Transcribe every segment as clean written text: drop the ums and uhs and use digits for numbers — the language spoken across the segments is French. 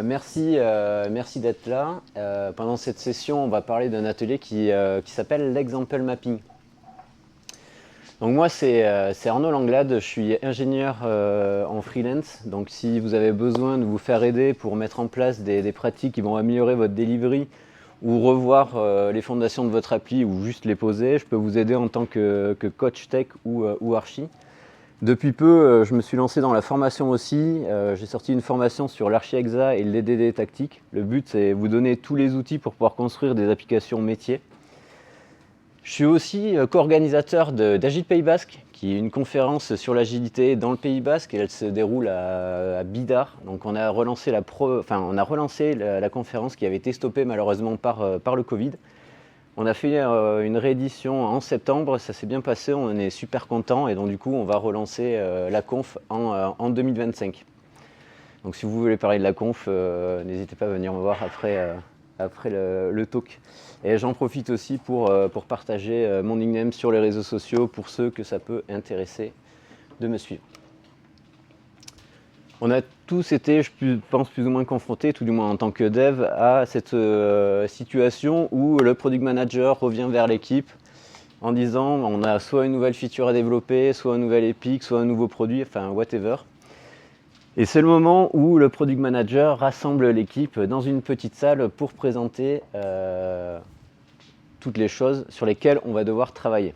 Merci d'être là. Pendant cette session, on va parler d'un atelier qui s'appelle l'Example Mapping. Donc moi, c'est Arnaud Langlade, je suis ingénieur en freelance. Donc si vous avez besoin de vous faire aider pour mettre en place des pratiques qui vont améliorer votre delivery ou revoir les fondations de votre appli ou juste les poser, je peux vous aider en tant que coach tech ou archi. Depuis peu, je me suis lancé dans la formation aussi. J'ai sorti une formation sur l'archi-hexa et le DDD tactique. Le but, c'est vous donner tous les outils pour pouvoir construire des applications métiers. Je suis aussi co-organisateur d'Agile Pays Basque, qui est une conférence sur l'agilité dans le Pays Basque, et elle se déroule à Bidart. Donc on a relancé la conférence qui avait été stoppée malheureusement par le Covid. On a fait une réédition en septembre, ça s'est bien passé, on est super content et donc du coup on va relancer la conf en 2025. Donc si vous voulez parler de la conf, n'hésitez pas à venir me voir après le talk. Et j'en profite aussi pour partager mon nickname sur les réseaux sociaux pour ceux que ça peut intéresser de me suivre. On a tous été, je pense, plus ou moins confrontés, tout du moins en tant que dev, à cette situation où le product manager revient vers l'équipe en disant on a soit une nouvelle feature à développer, soit un nouvel epic, soit un nouveau produit, enfin whatever. Et c'est le moment où le product manager rassemble l'équipe dans une petite salle pour présenter toutes les choses sur lesquelles on va devoir travailler.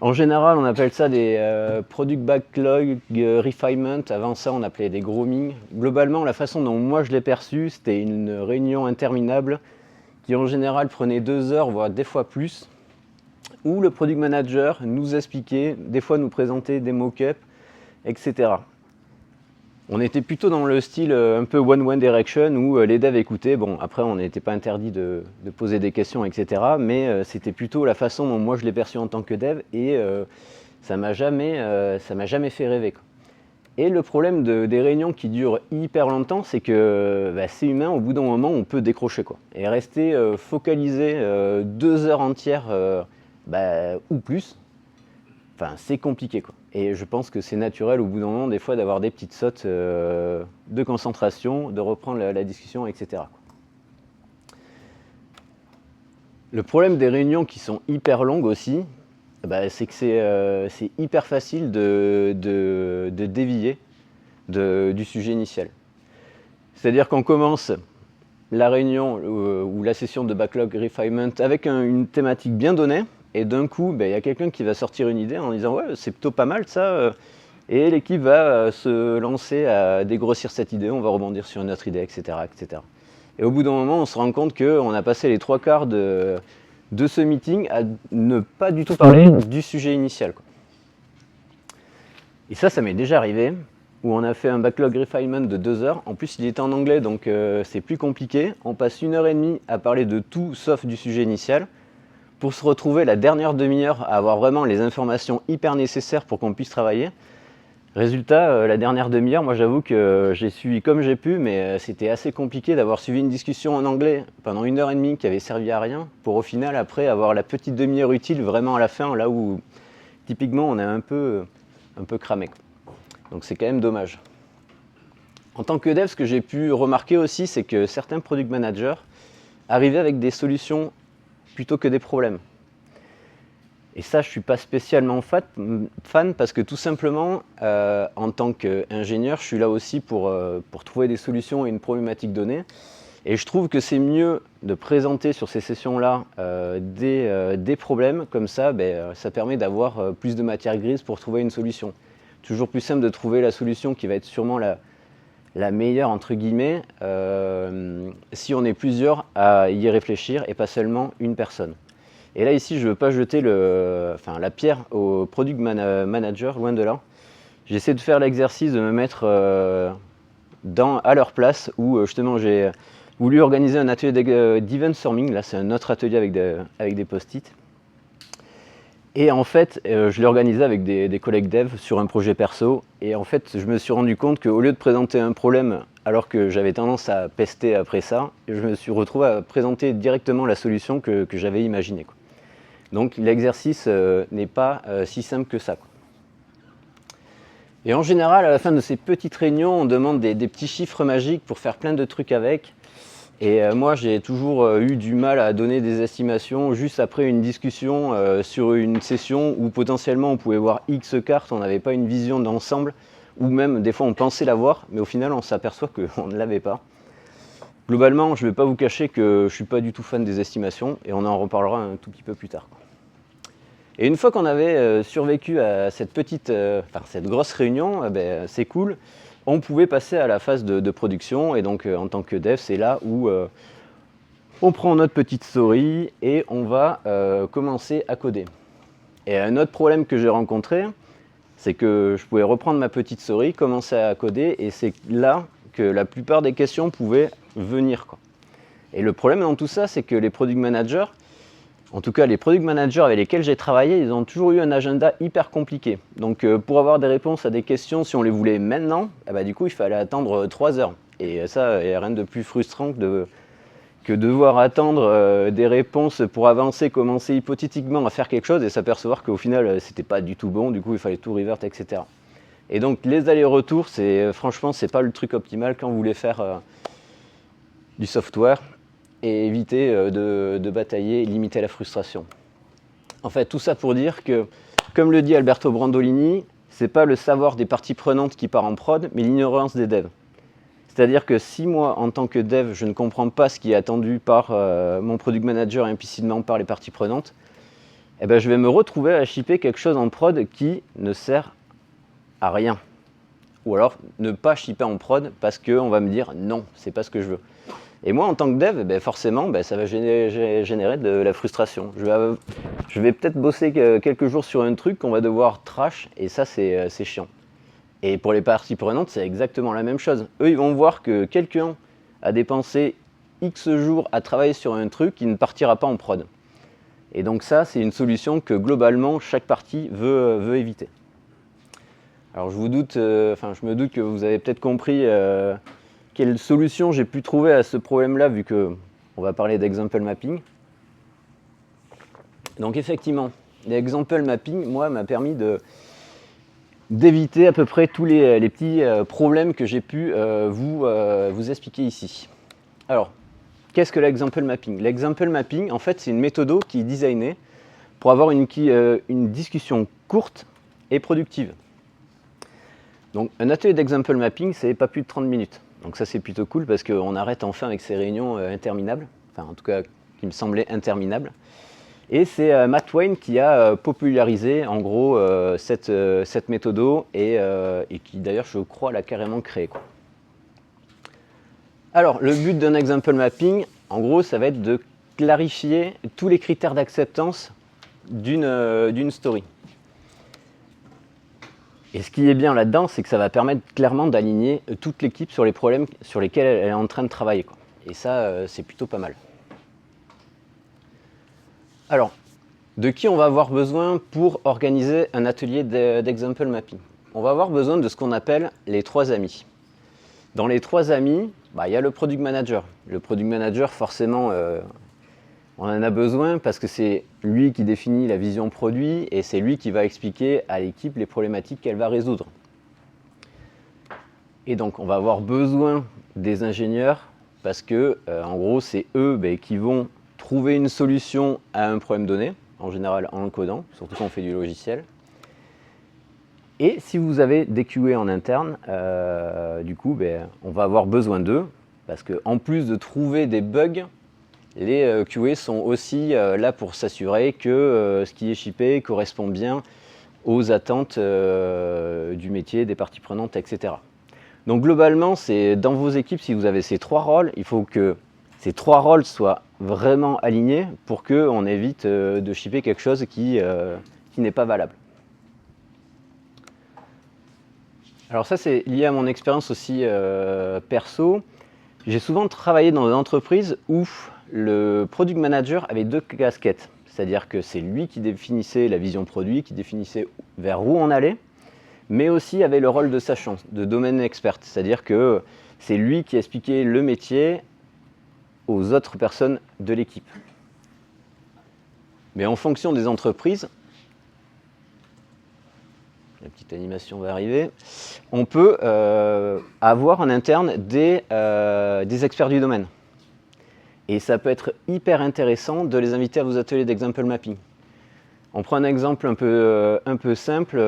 En général, on appelle ça des product backlog refinement. Avant ça, on appelait des grooming. Globalement, la façon dont moi je l'ai perçu, c'était une réunion interminable qui en général prenait 2 heures, voire des fois plus, où le product manager nous expliquait, des fois nous présentait des mock-ups, etc. On était plutôt dans le style un peu one direction où les devs écoutaient. Bon, après, on n'était pas interdit de poser des questions, etc. Mais c'était plutôt la façon dont moi je l'ai perçu en tant que dev et ça m'a jamais fait rêver, quoi. Et le problème des réunions qui durent hyper longtemps, c'est que c'est humain, au bout d'un moment, on peut décrocher, quoi. Et rester focalisé 2 heures entières ou plus, c'est compliqué, quoi. Et je pense que c'est naturel au bout d'un moment, des fois, d'avoir des petites sautes de concentration, de reprendre la discussion, etc. Le problème des réunions qui sont hyper longues aussi, c'est que c'est hyper facile de dévier du sujet initial. C'est-à-dire qu'on commence la réunion ou la session de backlog refinement avec une thématique bien donnée, et d'un coup, il y a quelqu'un qui va sortir une idée en disant « ouais, c'est plutôt pas mal ça », et l'équipe va se lancer à dégrossir cette idée, on va rebondir sur une autre idée, etc. etc. Et au bout d'un moment, on se rend compte qu'on a passé les 3/4 de ce meeting à ne pas du tout parler du sujet initial, quoi. Et ça m'est déjà arrivé, où on a fait un backlog refinement de 2 heures. En plus, il était en anglais, donc c'est plus compliqué. On passe 1h30 à parler de tout sauf du sujet initial, pour se retrouver la dernière demi-heure à avoir vraiment les informations hyper nécessaires pour qu'on puisse travailler. Résultat, la dernière demi-heure, moi j'avoue que j'ai suivi comme j'ai pu, mais c'était assez compliqué d'avoir suivi une discussion en anglais pendant 1h30 qui avait servi à rien, pour au final après avoir la petite demi-heure utile vraiment à la fin, là où typiquement on est un peu cramé. Donc c'est quand même dommage. En tant que dev, ce que j'ai pu remarquer aussi, c'est que certains product managers arrivaient avec des solutions plutôt que des problèmes. Et ça, je ne suis pas spécialement fan parce que tout simplement, en tant qu'ingénieur, je suis là aussi pour trouver des solutions à une problématique donnée. Et je trouve que c'est mieux de présenter sur ces sessions-là des problèmes. Comme ça, ça permet d'avoir plus de matière grise pour trouver une solution. Toujours plus simple de trouver la solution qui va être sûrement la meilleure, entre guillemets, si on est plusieurs à y réfléchir et pas seulement une personne. Et là, ici, je ne veux pas jeter la pierre au product manager, loin de là. J'essaie de faire l'exercice de me mettre à leur place, où justement j'ai voulu organiser un atelier d'event storming. Là, c'est un autre atelier avec des post-it. Et en fait, je l'ai organisé avec des collègues dev sur un projet perso. Et en fait, je me suis rendu compte qu'au lieu de présenter un problème, alors que j'avais tendance à pester après ça, je me suis retrouvé à présenter directement la solution que j'avais imaginée, quoi. Donc l'exercice n'est pas si simple que ça, quoi. Et en général, à la fin de ces petites réunions, on demande des petits chiffres magiques pour faire plein de trucs avec. Et moi, j'ai toujours eu du mal à donner des estimations juste après une discussion sur une session où potentiellement on pouvait voir X cartes, on n'avait pas une vision d'ensemble, ou même des fois on pensait l'avoir, mais au final on s'aperçoit qu'on ne l'avait pas. Globalement, je ne vais pas vous cacher que je ne suis pas du tout fan des estimations, et on en reparlera un tout petit peu plus tard. Et une fois qu'on avait survécu à cette grosse réunion, c'est cool, on pouvait passer à la phase de production. Et donc en tant que dev, c'est là où on prend notre petite story et on va commencer à coder. Et un autre problème que j'ai rencontré, c'est que je pouvais reprendre ma petite story, commencer à coder, et c'est là que la plupart des questions pouvaient venir, quoi. Et le problème dans tout ça, c'est que les product managers, en tout cas les product managers avec lesquels j'ai travaillé, ils ont toujours eu un agenda hyper compliqué. Donc pour avoir des réponses à des questions, si on les voulait maintenant, du coup il fallait attendre 3 heures. Et ça, il n'y a rien de plus frustrant que devoir attendre des réponses pour avancer, commencer hypothétiquement à faire quelque chose et s'apercevoir qu'au final c'était pas du tout bon, du coup il fallait tout revert, etc. Et donc les allers-retours, franchement c'est pas le truc optimal quand vous voulez faire du software et éviter de batailler et limiter la frustration. En fait, tout ça pour dire que, comme le dit Alberto Brandolini, c'est pas le savoir des parties prenantes qui part en prod, mais l'ignorance des devs. C'est-à-dire que si moi, en tant que dev, je ne comprends pas ce qui est attendu par mon product manager et implicitement par les parties prenantes, je vais me retrouver à shipper quelque chose en prod qui ne sert à rien. Ou alors ne pas shipper en prod parce qu'on va me dire non, c'est pas ce que je veux. Et moi, en tant que dev, forcément, ça va générer de la frustration. Je vais peut-être bosser quelques jours sur un truc qu'on va devoir trash, et ça, c'est chiant. Et pour les parties prenantes, c'est exactement la même chose. Eux, ils vont voir que quelqu'un a dépensé X jours à travailler sur un truc qui ne partira pas en prod. Et donc ça, c'est une solution que globalement, chaque partie veut éviter. Alors je me doute que vous avez peut-être compris quelle solution j'ai pu trouver à ce problème-là, vu qu'on va parler d'example mapping. Donc effectivement, l'example mapping, moi, m'a permis d'éviter à peu près tous les petits problèmes que j'ai pu vous expliquer ici. Alors, qu'est-ce que l'example mapping? L'example mapping, en fait, c'est une méthode qui est designée pour avoir une discussion courte et productive. Donc, un atelier d'example mapping, c'est pas plus de 30 minutes. Donc ça, c'est plutôt cool parce qu'on arrête enfin avec ces réunions interminables, enfin en tout cas qui me semblaient interminables. Et c'est Matt Wayne qui a popularisé en gros cette méthode et qui d'ailleurs, je crois, l'a carrément créée, quoi. Alors, le but d'un example mapping, en gros, ça va être de clarifier tous les critères d'acceptance d'une story. Et ce qui est bien là-dedans, c'est que ça va permettre clairement d'aligner toute l'équipe sur les problèmes sur lesquels elle est en train de travailler, quoi. Et ça, c'est plutôt pas mal. Alors, de qui on va avoir besoin pour organiser un atelier d'example mapping? On va avoir besoin de ce qu'on appelle les 3 amis. Dans les 3 amis, il y a le product manager. Le product manager, forcément, on en a besoin parce que c'est lui qui définit la vision produit et c'est lui qui va expliquer à l'équipe les problématiques qu'elle va résoudre. Et donc, on va avoir besoin des ingénieurs parce que, en gros, c'est eux qui vont trouver une solution à un problème donné, en général en le codant, surtout quand on fait du logiciel. Et si vous avez des QA en interne, du coup, on va avoir besoin d'eux parce qu'en plus de trouver des bugs, les QA sont aussi là pour s'assurer que ce qui est shippé correspond bien aux attentes du métier, des parties prenantes, etc. Donc globalement, c'est dans vos équipes, si vous avez ces 3 rôles, il faut que ces 3 rôles soient vraiment alignés pour qu'on évite de shipper quelque chose qui n'est pas valable. Alors ça, c'est lié à mon expérience aussi perso. J'ai souvent travaillé dans une entreprise où le product manager avait 2 casquettes. C'est-à-dire que c'est lui qui définissait la vision produit, qui définissait vers où on allait, mais aussi avait le rôle de sachant, de domaine expert. C'est-à-dire que c'est lui qui expliquait le métier aux autres personnes de l'équipe. Mais en fonction des entreprises, la petite animation va arriver, on peut avoir en interne des experts du domaine. Et ça peut être hyper intéressant de les inviter à vos ateliers d'example mapping. On prend un exemple un peu simple.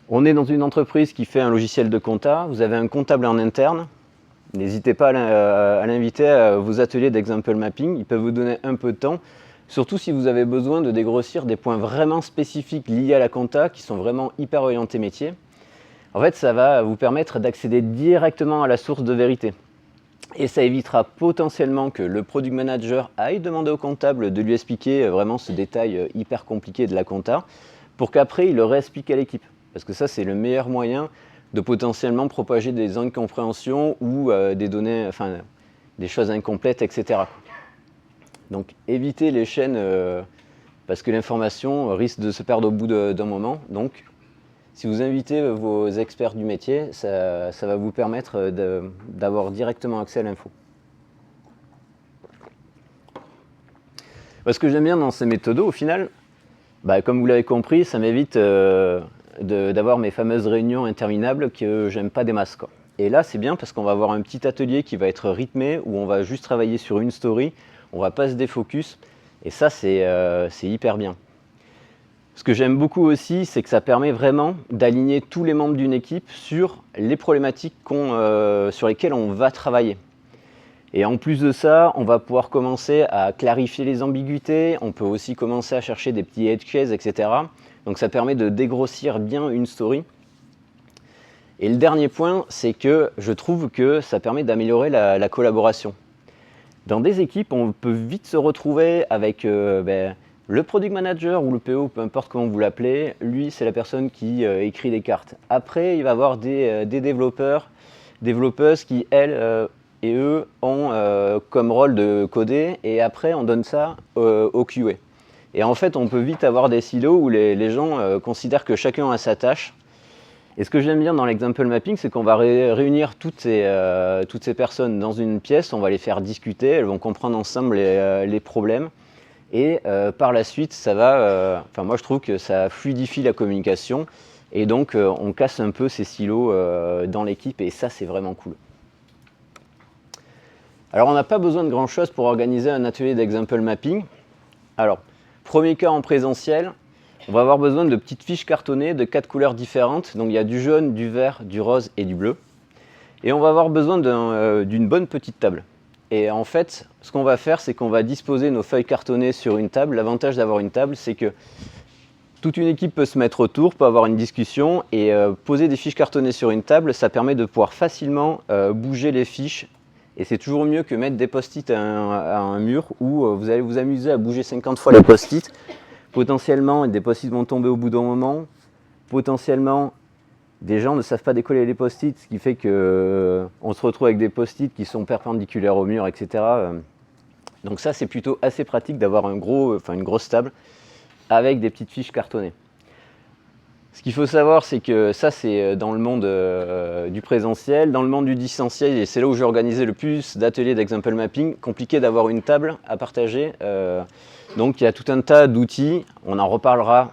On est dans une entreprise qui fait un logiciel de compta. Vous avez un comptable en interne. N'hésitez pas à l'inviter à vos ateliers d'example mapping. Il peut vous donner un peu de temps. Surtout si vous avez besoin de dégrossir des points vraiment spécifiques liés à la compta, qui sont vraiment hyper orientés métier. En fait, ça va vous permettre d'accéder directement à la source de vérité. Et ça évitera potentiellement que le product manager aille demander au comptable de lui expliquer vraiment ce détail hyper compliqué de la compta, pour qu'après il le réexplique à l'équipe. Parce que ça, c'est le meilleur moyen de potentiellement propager des incompréhensions ou des données, enfin, des choses incomplètes, etc. Donc évitez les chaînes parce que l'information risque de se perdre au bout d'un moment. Donc si vous invitez vos experts du métier, ça va vous permettre d'avoir directement accès à l'info. Ce que j'aime bien dans ces méthodos, au final, comme vous l'avez compris, ça m'évite d'avoir mes fameuses réunions interminables que j'aime pas des masses, quoi. Et là, c'est bien parce qu'on va avoir un petit atelier qui va être rythmé, où on va juste travailler sur une story, on va pas se défocus, et ça, c'est hyper bien. Ce que j'aime beaucoup aussi, c'est que ça permet vraiment d'aligner tous les membres d'une équipe sur les problématiques sur lesquelles on va travailler. Et en plus de ça, on va pouvoir commencer à clarifier les ambiguïtés, on peut aussi commencer à chercher des petits edge cases, etc. Donc ça permet de dégrossir bien une story. Et le dernier point, c'est que je trouve que ça permet d'améliorer la collaboration. Dans des équipes, on peut vite se retrouver avec le product manager ou le PO, peu importe comment vous l'appelez. Lui, c'est la personne qui écrit des cartes. Après, il va y avoir des développeurs, développeuses qui, elles et eux, ont comme rôle de coder. Et après, on donne ça au QA. Et en fait, on peut vite avoir des silos où les gens considèrent que chacun a sa tâche. Et ce que j'aime bien dans l'example mapping, c'est qu'on va réunir toutes ces personnes dans une pièce, on va les faire discuter, elles vont comprendre ensemble les problèmes. Et par la suite, ça va, moi je trouve que ça fluidifie la communication. Et donc on casse un peu ces silos dans l'équipe et ça c'est vraiment cool. Alors on n'a pas besoin de grand chose pour organiser un atelier d'example mapping. Alors, premier cas en présentiel. On va avoir besoin de petites fiches cartonnées de 4 couleurs différentes. Donc il y a du jaune, du vert, du rose et du bleu. Et on va avoir besoin d'une bonne petite table. Et en fait, ce qu'on va faire, c'est qu'on va disposer nos feuilles cartonnées sur une table. L'avantage d'avoir une table, c'est que toute une équipe peut se mettre autour, peut avoir une discussion. Et poser des fiches cartonnées sur une table, ça permet de pouvoir facilement bouger les fiches. Et c'est toujours mieux que mettre des post-it à un mur où vous allez vous amuser à bouger 50 fois les post-it. Potentiellement, des post-it vont tomber au bout d'un moment. Potentiellement, des gens ne savent pas décoller les post-it, ce qui fait qu'on se retrouve avec des post-it qui sont perpendiculaires au mur, etc. Donc ça, c'est plutôt assez pratique d'avoir une grosse table avec des petites fiches cartonnées. Ce qu'il faut savoir, c'est que ça, c'est dans le monde du présentiel. Dans le monde du distanciel, et c'est là où j'ai organisé le plus d'ateliers d'example mapping, compliqué d'avoir une table à partager. Donc il y a tout un tas d'outils, on en reparlera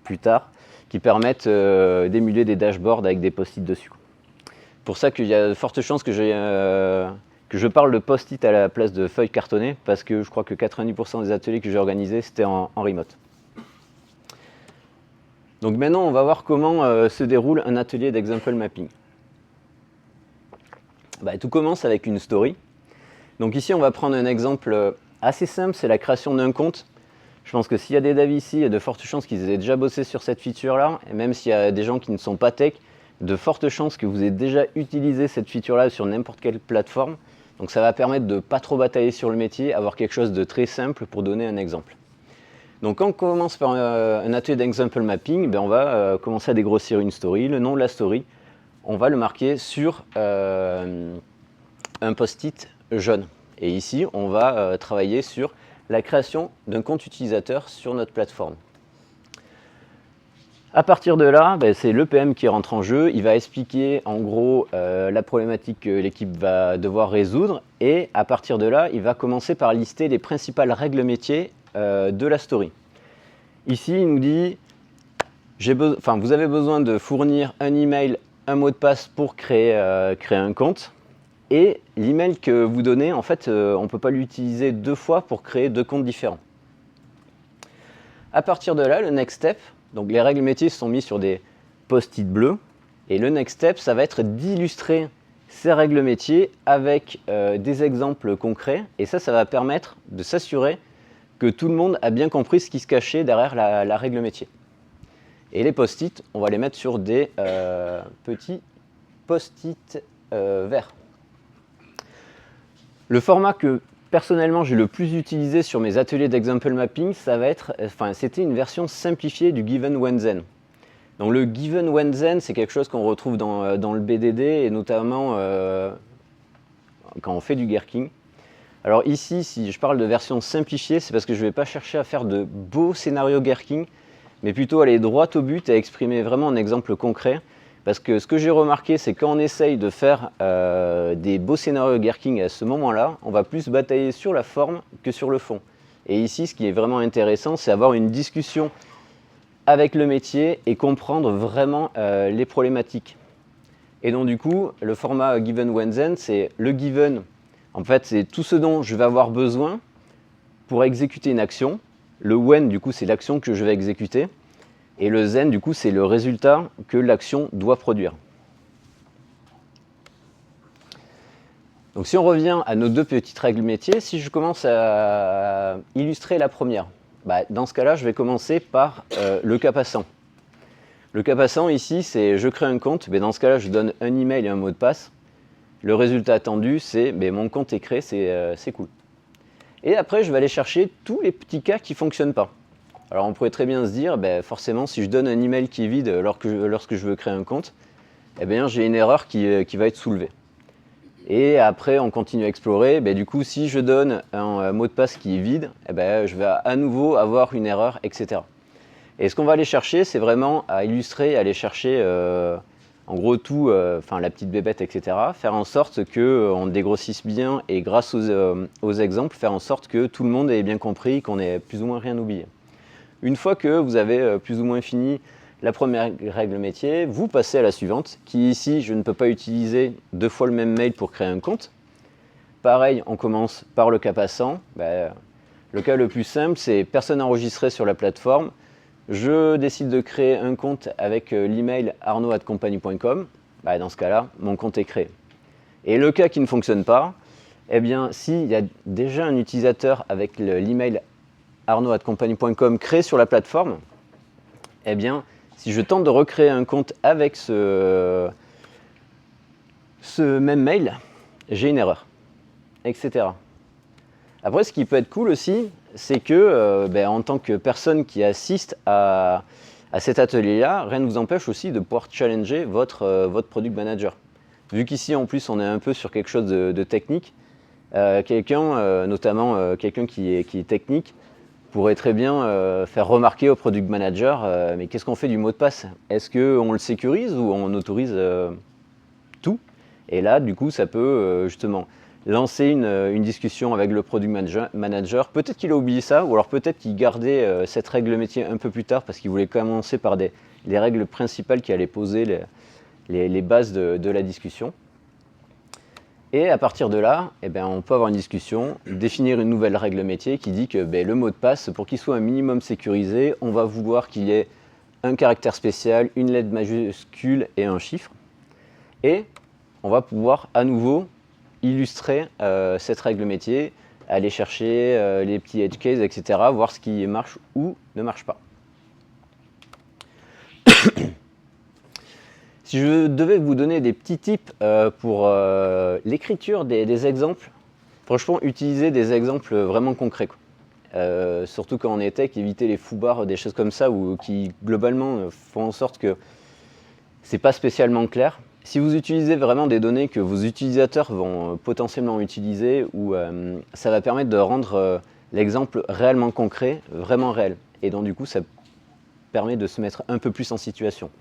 plus tard, qui permettent d'émuler des dashboards avec des post-it dessus. Pour ça qu'il y a de fortes chances que je parle de post-it à la place de feuilles cartonnées, parce que je crois que 90% des ateliers que j'ai organisés, c'était en remote. Donc maintenant, on va voir comment se déroule un atelier d'example mapping. Tout commence avec une story. Donc ici, on va prendre un exemple assez simple, c'est la création d'un compte. Je pense que s'il y a des devs ici, il y a de fortes chances qu'ils aient déjà bossé sur cette feature-là. Et même s'il y a des gens qui ne sont pas tech, de fortes chances que vous ayez déjà utilisé cette feature-là sur n'importe quelle plateforme. Donc ça va permettre de ne pas trop batailler sur le métier, avoir quelque chose de très simple pour donner un exemple. Donc quand on commence par un atelier d'example mapping, on va commencer à dégrossir une story. Le nom de la story, on va le marquer sur un post-it jaune. Et ici, on va travailler sur la création d'un compte utilisateur sur notre plateforme. À partir de là, c'est le PM qui rentre en jeu. Il va expliquer en gros la problématique que l'équipe va devoir résoudre. Et à partir de là, il va commencer par lister les principales règles métiers de la story. Ici, il nous dit vous avez besoin de fournir un email, un mot de passe pour créer un compte. Et l'email que vous donnez, en fait, on ne peut pas l'utiliser 2 fois pour créer 2 comptes différents. À partir de là, le next step, donc les règles métiers sont mises sur des post-it bleus. Et le next step, ça va être d'illustrer ces règles métiers avec des exemples concrets. Et ça va permettre de s'assurer que tout le monde a bien compris ce qui se cachait derrière la règle métier. Et les post-it, on va les mettre sur des petits post-it verts. Le format que personnellement j'ai le plus utilisé sur mes ateliers d'example mapping, c'était une version simplifiée du Given When Then. Donc le Given When Then, c'est quelque chose qu'on retrouve dans le BDD et notamment quand on fait du gherkin. Alors ici, si je parle de version simplifiée, c'est parce que je ne vais pas chercher à faire de beaux scénarios gherkin, mais plutôt aller droit au but et exprimer vraiment un exemple concret. Parce que ce que j'ai remarqué, c'est quand on essaye de faire des beaux scénarios gherkin à ce moment-là, on va plus batailler sur la forme que sur le fond. Et ici, ce qui est vraiment intéressant, c'est avoir une discussion avec le métier et comprendre vraiment les problématiques. Et donc du coup, le format Given When Then, c'est le given. En fait, c'est tout ce dont je vais avoir besoin pour exécuter une action. Le when, du coup, c'est l'action que je vais exécuter. Et le then, du coup, c'est le résultat que l'action doit produire. Donc si on revient à nos 2 petites règles métiers, si je commence à illustrer la première, dans ce cas-là, je vais commencer par le cas passant. Le cas passant ici, c'est je crée un compte, dans ce cas-là, je donne un email et un mot de passe. Le résultat attendu, c'est mon compte est créé, c'est cool. Et après, je vais aller chercher tous les petits cas qui ne fonctionnent pas. Alors on pourrait très bien se dire, forcément, si je donne un email qui est vide lorsque je veux créer un compte, j'ai une erreur qui va être soulevée. Et après, on continue à explorer. Du coup, si je donne un mot de passe qui est vide, je vais à nouveau avoir une erreur, etc. Et ce qu'on va aller chercher, c'est vraiment à illustrer, aller chercher en gros tout, la petite bébête, etc. Faire en sorte qu'on dégrossisse bien et grâce aux exemples, faire en sorte que tout le monde ait bien compris, qu'on ait plus ou moins rien oublié. Une fois que vous avez plus ou moins fini la première règle métier, vous passez à la suivante, qui ici, je ne peux pas utiliser 2 fois le même mail pour créer un compte. Pareil, on commence par le cas passant. Le cas le plus simple, c'est personne enregistrée sur la plateforme. Je décide de créer un compte avec l'email arnaud@compagnie.com. Dans ce cas-là, mon compte est créé. Et le cas qui ne fonctionne pas, s'il y a déjà un utilisateur avec l'email arnaud@compagnie.com créé sur la plateforme, si je tente de recréer un compte avec ce même mail, j'ai une erreur, etc. Après, ce qui peut être cool aussi, c'est que en tant que personne qui assiste à cet atelier-là, rien ne vous empêche aussi de pouvoir challenger votre product manager. Vu qu'ici, en plus, on est un peu sur quelque chose de technique, notamment quelqu'un qui est technique, pourrait très bien faire remarquer au product manager mais qu'est-ce qu'on fait du mot de passe? Est-ce qu'on le sécurise ou on autorise tout? Et là, du coup, ça peut justement lancer une discussion avec le product manager. Peut-être qu'il a oublié ça, ou alors peut-être qu'il gardait cette règle métier un peu plus tard parce qu'il voulait commencer par les règles principales qui allaient poser les bases de la discussion. Et à partir de là, on peut avoir une discussion, définir une nouvelle règle métier qui dit que le mot de passe, pour qu'il soit un minimum sécurisé, on va vouloir qu'il y ait un caractère spécial, une lettre majuscule et un chiffre. Et on va pouvoir à nouveau illustrer cette règle métier, aller chercher les petits edge cases, etc., voir ce qui marche ou ne marche pas. Si je devais vous donner des petits tips pour l'écriture des exemples, franchement, utilisez des exemples vraiment concrets. Surtout quand on est tech, éviter les foubards, des choses comme ça, ou qui globalement font en sorte que c'est pas spécialement clair. Si vous utilisez vraiment des données que vos utilisateurs vont potentiellement utiliser, ça va permettre de rendre l'exemple réellement concret, vraiment réel. Et donc du coup, ça permet de se mettre un peu plus en situation.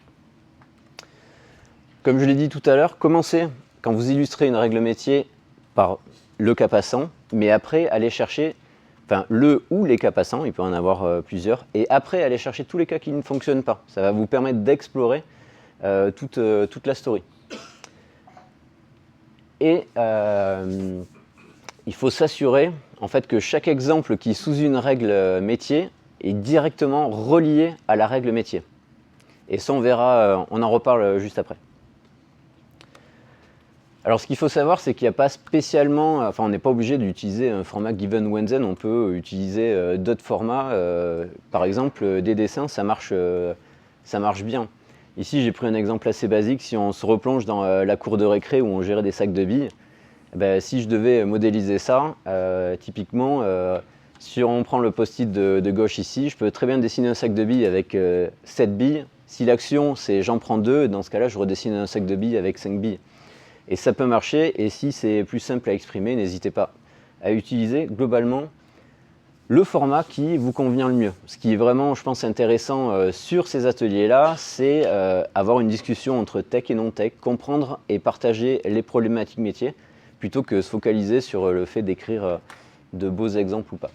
Comme je l'ai dit tout à l'heure, commencez quand vous illustrez une règle métier par le cas passant, mais après, allez chercher enfin le ou les cas passants, il peut en avoir plusieurs, et après aller chercher tous les cas qui ne fonctionnent pas. Ça va vous permettre d'explorer toute la story. Et il faut s'assurer en fait que chaque exemple qui est sous une règle métier est directement relié à la règle métier. Et ça on verra, on en reparle juste après. Alors ce qu'il faut savoir, c'est qu'il n'y a pas spécialement, enfin on n'est pas obligé d'utiliser un format given when then, on peut utiliser d'autres formats, par exemple des dessins, ça marche bien. Ici j'ai pris un exemple assez basique, si on se replonge dans la cour de récré où on gérait des sacs de billes, si je devais modéliser ça, typiquement, si on prend le post-it de gauche ici, je peux très bien dessiner un sac de billes avec 7 billes. Si l'action c'est j'en prends 2, dans ce cas-là je redessine un sac de billes avec 5 billes. Et ça peut marcher, et si c'est plus simple à exprimer, n'hésitez pas à utiliser globalement le format qui vous convient le mieux. Ce qui est vraiment, je pense, intéressant sur ces ateliers-là, c'est avoir une discussion entre tech et non-tech, comprendre et partager les problématiques métiers, plutôt que se focaliser sur le fait d'écrire de beaux exemples ou pas.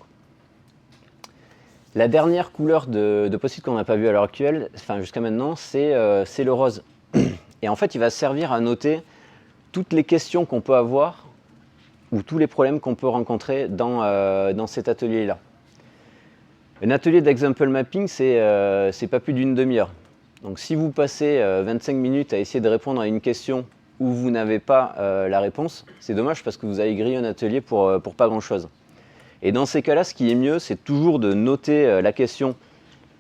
La dernière couleur de post-it qu'on n'a pas vu à l'heure actuelle, enfin jusqu'à maintenant, c'est le rose. Et en fait, il va servir à noter toutes les questions qu'on peut avoir ou tous les problèmes qu'on peut rencontrer dans cet atelier-là. Un atelier d'example mapping, c'est pas plus d'une demi-heure. Donc si vous passez 25 minutes à essayer de répondre à une question où vous n'avez pas la réponse, c'est dommage parce que vous allez griller un atelier pour pas grand-chose. Et dans ces cas-là, ce qui est mieux, c'est toujours de noter la question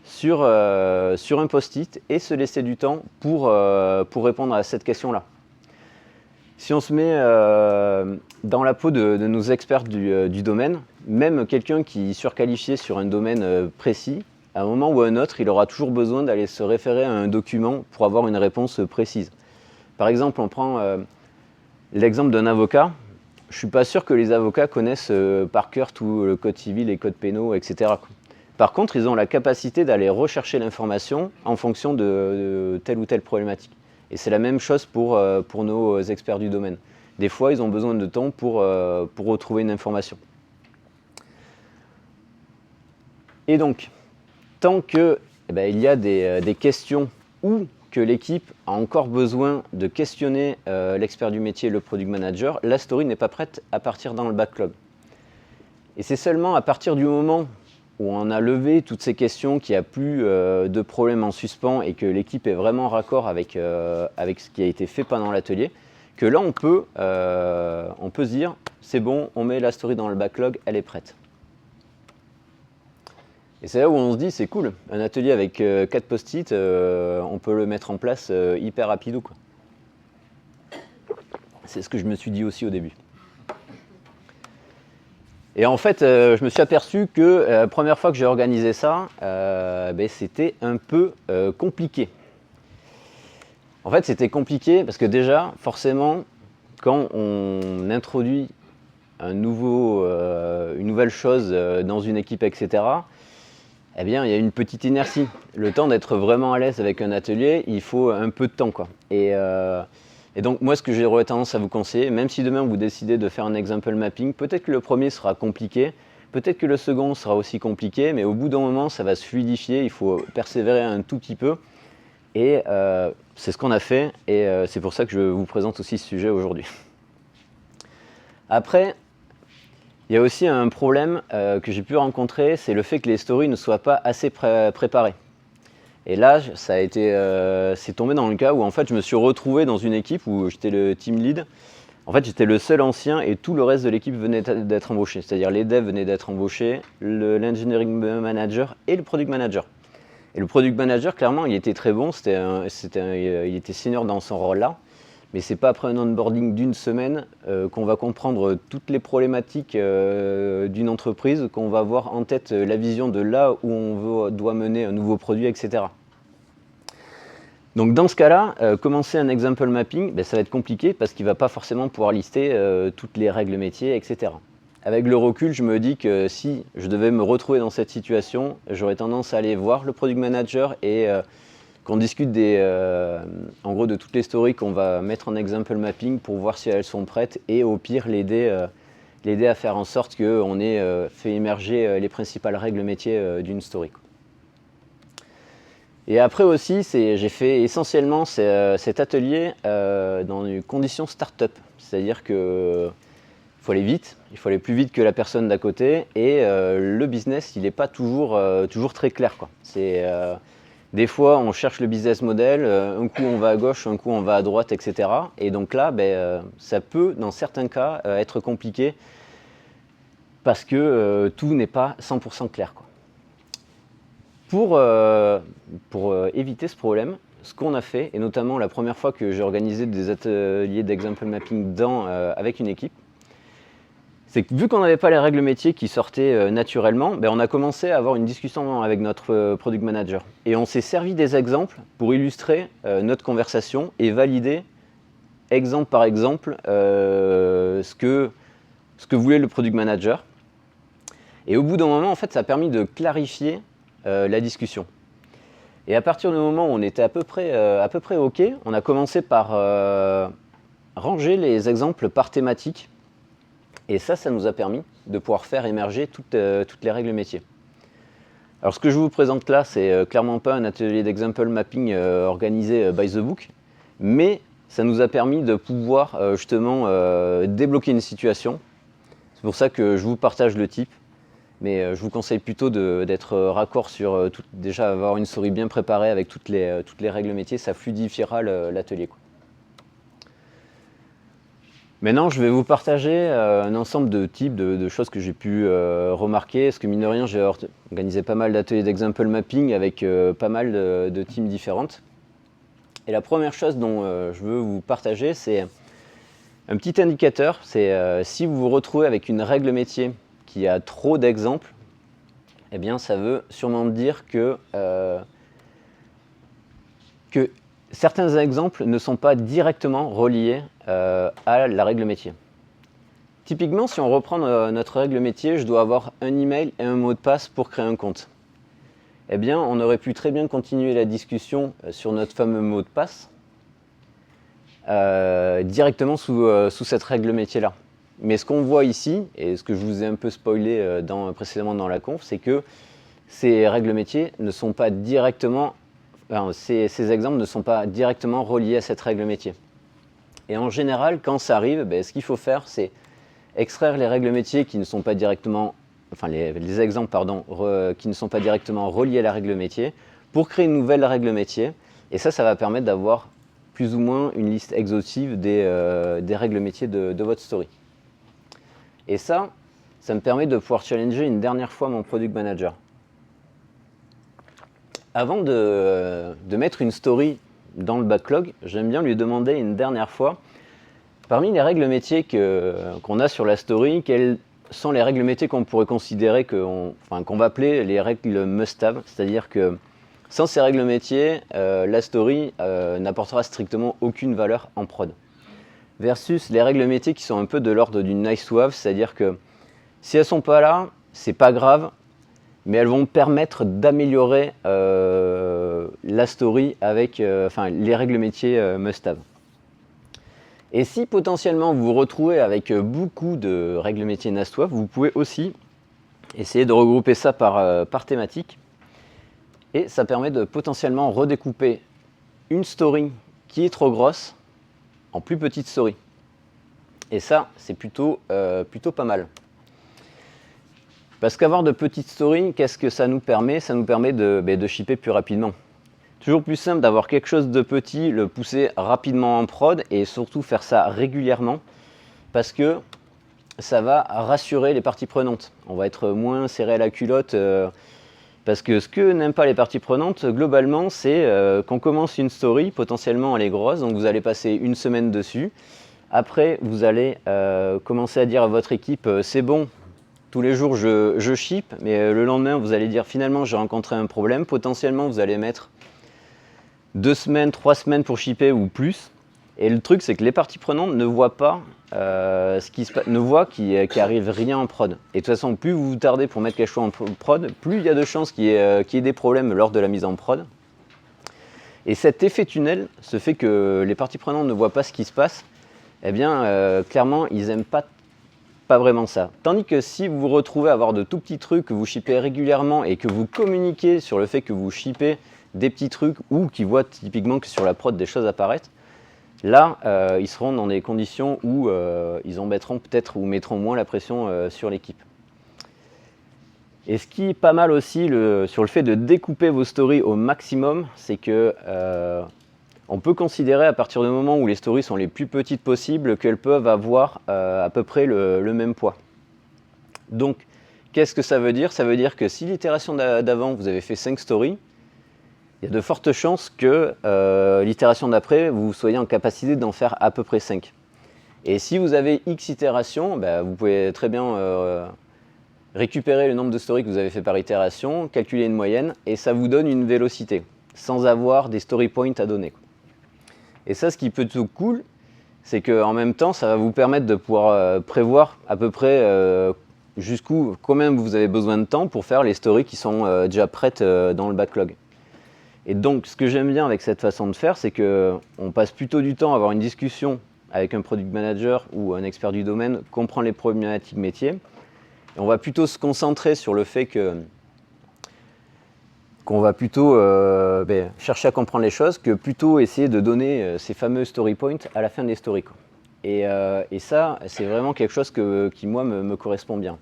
sur un post-it et se laisser du temps pour répondre à cette question-là. Si on se met dans la peau de nos experts du domaine, même quelqu'un qui est surqualifié sur un domaine précis, à un moment ou à un autre, il aura toujours besoin d'aller se référer à un document pour avoir une réponse précise. Par exemple, on prend l'exemple d'un avocat. Je ne suis pas sûr que les avocats connaissent par cœur tout le code civil, les codes pénaux, etc. Par contre, ils ont la capacité d'aller rechercher l'information en fonction de telle ou telle problématique. Et c'est la même chose pour nos experts du domaine. Des fois, ils ont besoin de temps pour retrouver une information. Et donc, tant qu'il y a des questions ou que l'équipe a encore besoin de questionner l'expert du métier, le product manager, la story n'est pas prête à partir dans le backlog. Et c'est seulement à partir du moment où on a levé toutes ces questions, qu'il n'y a plus de problème en suspens et que l'équipe est vraiment raccord avec ce qui a été fait pendant l'atelier, que là on peut se dire c'est bon, on met la story dans le backlog, elle est prête. Et c'est là où on se dit c'est cool, un atelier avec 4 post-it, on peut le mettre en place hyper rapidou, quoi. C'est ce que je me suis dit aussi au début. Et en fait, je me suis aperçu que la première fois que j'ai organisé ça, c'était un peu compliqué. En fait, c'était compliqué parce que déjà, forcément, quand on introduit une nouvelle chose dans une équipe, etc., eh bien, il y a une petite inertie. Le temps d'être vraiment à l'aise avec un atelier, il faut un peu de temps, quoi. Et donc, moi, ce que j'aurais tendance à vous conseiller, même si demain vous décidez de faire un example mapping, peut-être que le premier sera compliqué, peut-être que le second sera aussi compliqué, mais au bout d'un moment, ça va se fluidifier, il faut persévérer un tout petit peu. Et c'est ce qu'on a fait, et c'est pour ça que je vous présente aussi ce sujet aujourd'hui. Après, il y a aussi un problème que j'ai pu rencontrer, c'est le fait que les stories ne soient pas assez préparées. Et là, c'est tombé dans le cas où en fait, je me suis retrouvé dans une équipe où j'étais le team lead. En fait, j'étais le seul ancien et tout le reste de l'équipe venait d'être embauché. C'est-à-dire les devs venaient d'être embauchés, l'engineering manager et le product manager. Et le product manager, clairement, il était très bon, il était senior dans son rôle-là. Mais c'est pas après un onboarding d'une semaine qu'on va comprendre toutes les problématiques d'une entreprise, qu'on va avoir en tête la vision de là où on doit mener un nouveau produit, etc. Donc dans ce cas-là, commencer un example mapping, ça va être compliqué parce qu'il ne va pas forcément pouvoir lister toutes les règles métiers, etc. Avec le recul, je me dis que si je devais me retrouver dans cette situation, j'aurais tendance à aller voir le product manager et qu'on discute en gros de toutes les stories qu'on va mettre en example mapping pour voir si elles sont prêtes et au pire l'aider l'aider à faire en sorte qu'on ait fait émerger les principales règles métiers d'une story. Et après aussi, j'ai fait essentiellement cet atelier dans une condition start-up. C'est-à-dire qu'il faut aller vite, il faut aller plus vite que la personne d'à côté, et le business, il n'est pas toujours très clair, quoi. Des fois, on cherche le business model, un coup on va à gauche, un coup on va à droite, etc. Et donc là, ça peut, dans certains cas, être compliqué parce que tout n'est pas 100% clair, quoi. Pour éviter ce problème, ce qu'on a fait, et notamment la première fois que j'ai organisé des ateliers d'example mapping avec une équipe, c'est que vu qu'on n'avait pas les règles métiers qui sortaient naturellement, on a commencé à avoir une discussion avec notre product manager. Et on s'est servi des exemples pour illustrer notre conversation et valider, exemple par exemple, ce que voulait le product manager. Et au bout d'un moment, en fait, ça a permis de clarifier la discussion. Et à partir du moment où on était à peu près OK, on a commencé par ranger les exemples par thématique. Et ça nous a permis de pouvoir faire émerger toutes les règles métiers. Alors ce que je vous présente là, c'est clairement pas un atelier d'example mapping organisé by the book, mais ça nous a permis de pouvoir justement débloquer une situation. C'est pour ça que je vous partage le type, mais je vous conseille plutôt d'être raccord sur déjà avoir une story bien préparée avec toutes les règles métiers, ça fluidifiera l'atelier, quoi. Maintenant, je vais vous partager un ensemble de types de choses que j'ai pu remarquer, parce que mine de rien, j'ai organisé pas mal d'ateliers d'example mapping avec pas mal de teams différentes. Et la première chose dont je veux vous partager, c'est un petit indicateur. C'est si vous vous retrouvez avec une règle métier qui a trop d'exemples, eh bien, ça veut sûrement dire que certains exemples ne sont pas directement reliés à la règle métier. Typiquement, si on reprend notre règle métier, je dois avoir un email et un mot de passe pour créer un compte. Eh bien, on aurait pu très bien continuer la discussion sur notre fameux mot de passe directement sous cette règle métier-là. Mais ce qu'on voit ici, et ce que je vous ai un peu spoilé précédemment dans la conf, c'est que ces règles métiers ne sont pas directement ces exemples ne sont pas directement reliés à cette règle métier. Et en général, quand ça arrive, ce qu'il faut faire, c'est extraire les règles métiers qui ne sont pas directement, les exemples qui ne sont pas directement reliés à la règle métier, pour créer une nouvelle règle métier. Et ça va permettre d'avoir plus ou moins une liste exhaustive des règles métiers de votre story. Et ça me permet de pouvoir challenger une dernière fois mon product manager. Avant de mettre une story dans le backlog, j'aime bien lui demander une dernière fois, parmi les règles métiers qu'on a sur la story, quelles sont les règles métiers qu'on pourrait considérer qu'on va appeler les règles must-have, c'est-à-dire que sans ces règles métiers, la story n'apportera strictement aucune valeur en prod. Versus les règles métiers qui sont un peu de l'ordre du nice to have, c'est-à-dire que si elles ne sont pas là, c'est pas grave, mais elles vont permettre d'améliorer la story avec les règles métiers must-have. Et si potentiellement vous vous retrouvez avec beaucoup de règles métiers nice-to-have, vous pouvez aussi essayer de regrouper ça par thématique. Et ça permet de potentiellement redécouper une story qui est trop grosse en plus petites stories. Et ça, c'est plutôt pas mal. Parce qu'avoir de petites stories, qu'est-ce que ça nous permet? Ça nous permet de shipper plus rapidement. Toujours plus simple d'avoir quelque chose de petit, le pousser rapidement en prod et surtout faire ça régulièrement parce que ça va rassurer les parties prenantes. On va être moins serré à la culotte parce que ce que n'aiment pas les parties prenantes, globalement, c'est qu'on commence une story, potentiellement elle est grosse, donc vous allez passer une semaine dessus. Après, vous allez commencer à dire à votre équipe, c'est bon, tous les jours je ship, mais le lendemain, vous allez dire finalement j'ai rencontré un problème. Potentiellement, vous allez mettre 2 semaines, 3 semaines pour shipper ou plus. Et le truc, c'est que les parties prenantes ne voient pas ce qui se passe, ne voient qu'il arrive rien en prod. Et de toute façon, plus vous vous tardez pour mettre quelque chose en prod, plus il y a de chances qu'il y ait des problèmes lors de la mise en prod. Et cet effet tunnel, ce fait que les parties prenantes ne voient pas ce qui se passe, eh bien, clairement, ils n'aiment pas pas vraiment ça. Tandis que si vous vous retrouvez à avoir de tout petits trucs que vous shippez régulièrement et que vous communiquez sur le fait que vous shippez des petits trucs ou qu'ils voient typiquement que sur la prod des choses apparaître, là, ils seront dans des conditions où ils embêteront peut-être ou mettront moins la pression sur l'équipe. Et ce qui est pas mal aussi sur le fait de découper vos stories au maximum, c'est que on peut considérer à partir du moment où les stories sont les plus petites possibles qu'elles peuvent avoir à peu près le même poids. Donc, qu'est-ce que ça veut dire? Ça veut dire que si l'itération d'avant, vous avez fait 5 stories, il y a de fortes chances que l'itération d'après, vous soyez en capacité d'en faire à peu près 5. Et si vous avez X itérations, vous pouvez très bien récupérer le nombre de stories que vous avez fait par itération, calculer une moyenne, et ça vous donne une vélocité, sans avoir des story points à donner. Et ça, ce qui peut être cool, c'est qu'en même temps, ça va vous permettre de pouvoir prévoir à peu près jusqu'où, combien vous avez besoin de temps pour faire les stories qui sont déjà prêtes dans le backlog. Et donc, ce que j'aime bien avec cette façon de faire, c'est qu'on passe plutôt du temps à avoir une discussion avec un product manager ou un expert du domaine, comprendre les problématiques métiers. Et on va plutôt se concentrer sur le fait qu'on va plutôt chercher à comprendre les choses que plutôt essayer de donner ces fameux story points à la fin des stories. Et ça, c'est vraiment quelque chose qui moi, me correspond bien.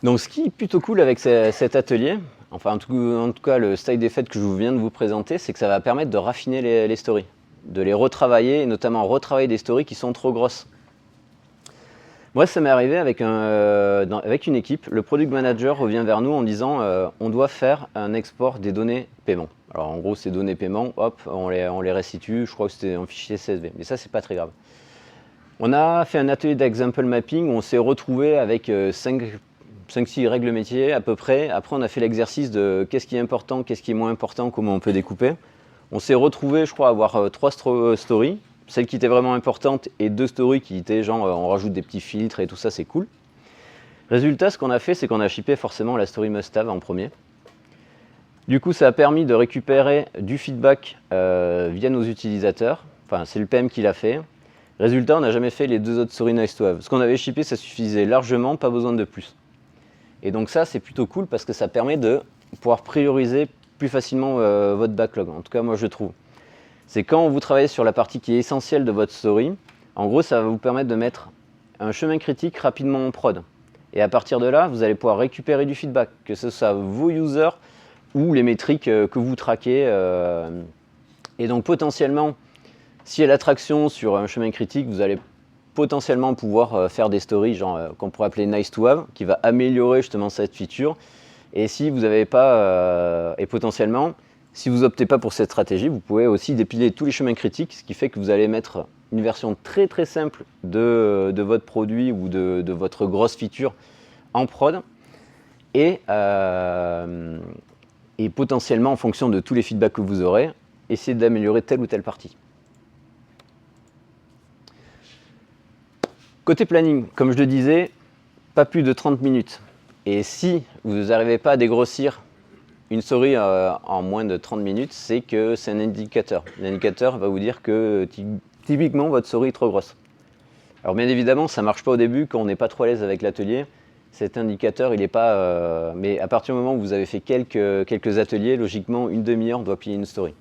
Donc ce qui est plutôt cool avec cet atelier, enfin en tout cas le style des fêtes que je viens de vous présenter, c'est que ça va permettre de raffiner les stories, de les retravailler, et notamment retravailler des stories qui sont trop grosses. Moi, ça m'est arrivé avec une équipe. Le product manager revient vers nous en disant on doit faire un export des données paiement. Alors en gros, ces données paiement, hop, on les restitue. Je crois que c'était en fichier CSV, mais ça, c'est pas très grave. On a fait un atelier d'example mapping où on s'est retrouvé avec 5-6 règles métiers à peu près. Après, on a fait l'exercice de qu'est-ce qui est important, qu'est-ce qui est moins important, comment on peut découper. On s'est retrouvé, je crois, à avoir 3 stories. Celle qui était vraiment importante et 2 stories qui étaient genre on rajoute des petits filtres et tout ça, c'est cool. Résultat, ce qu'on a fait, c'est qu'on a shippé forcément la story must-have en premier. Du coup, ça a permis de récupérer du feedback via nos utilisateurs. Enfin, c'est le PM qui l'a fait. Résultat, on n'a jamais fait les 2 autres stories nice to have. Ce qu'on avait shippé, ça suffisait largement, pas besoin de plus. Et donc ça, c'est plutôt cool parce que ça permet de pouvoir prioriser plus facilement votre backlog. En tout cas, moi, je trouve. C'est quand vous travaillez sur la partie qui est essentielle de votre story, en gros, ça va vous permettre de mettre un chemin critique rapidement en prod. Et à partir de là, vous allez pouvoir récupérer du feedback, que ce soit vos users ou les métriques que vous traquez. Et donc potentiellement, s'il y a l'attraction sur un chemin critique, vous allez potentiellement pouvoir faire des stories genre qu'on pourrait appeler nice to have, qui va améliorer justement cette feature. Et si vous n'avez pas, et potentiellement, si vous optez pas pour cette stratégie, vous pouvez aussi dépiler tous les chemins critiques, ce qui fait que vous allez mettre une version très très simple de votre produit ou de votre grosse feature en prod. Et potentiellement, en fonction de tous les feedbacks que vous aurez, essayer d'améliorer telle ou telle partie. Côté planning, comme je le disais, pas plus de 30 minutes. Et si vous n'arrivez pas à dégrossir une story en moins de 30 minutes, c'est que c'est un indicateur. L'indicateur va vous dire que typiquement votre story est trop grosse. Alors bien évidemment, ça ne marche pas au début quand on n'est pas trop à l'aise avec l'atelier. Cet indicateur, il n'est pas... mais à partir du moment où vous avez fait quelques ateliers, logiquement, une demi-heure, on doit plier une story.